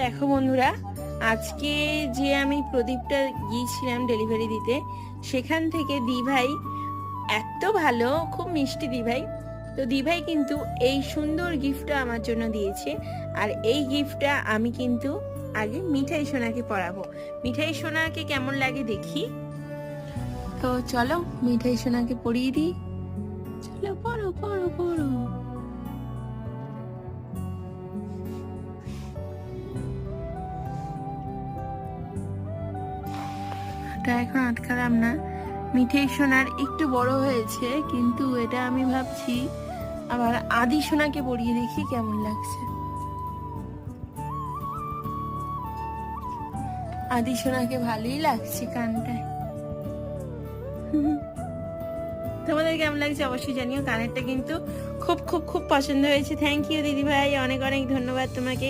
দেখো বন্ধুরা, আজকে যে আমি প্রদীপটা গিয়েছিলাম ডেলিভারি দিতে, সেখান থেকে দিভাই এত ভালো, খুব মিষ্টি দিভাই। তো দিভাই কিন্তু এই সুন্দর গিফটটা আমার জন্য দিয়েছে। আর এই গিফটটা আমি কিন্তু আগে মিঠাই সোনাকে পরাবো। মিঠাই সোনাকে কেমন লাগে দেখি। তো চলো মিঠাই সোনাকে পরিয়ে দিই। চলো পড়ো পড়ো পড়ো। এটা এখন আটকালাম না। মিঠাই সোনার একটু বড় হয়েছে, কিন্তু এটা আমি ভাবছি আবার আদি সোনাকে পরিয়ে দেখি কেমন লাগছে। আদি সোনাকে ভালোই লাগছে কানটায়। তোমাদের কেমন লাগছে অবশ্যই জানিও। কানেরটা কিন্তু খুব খুব খুব পছন্দ হয়েছে। থ্যাংক ইউ দিদি ভাই, অনেক অনেক ধন্যবাদ তোমাকে।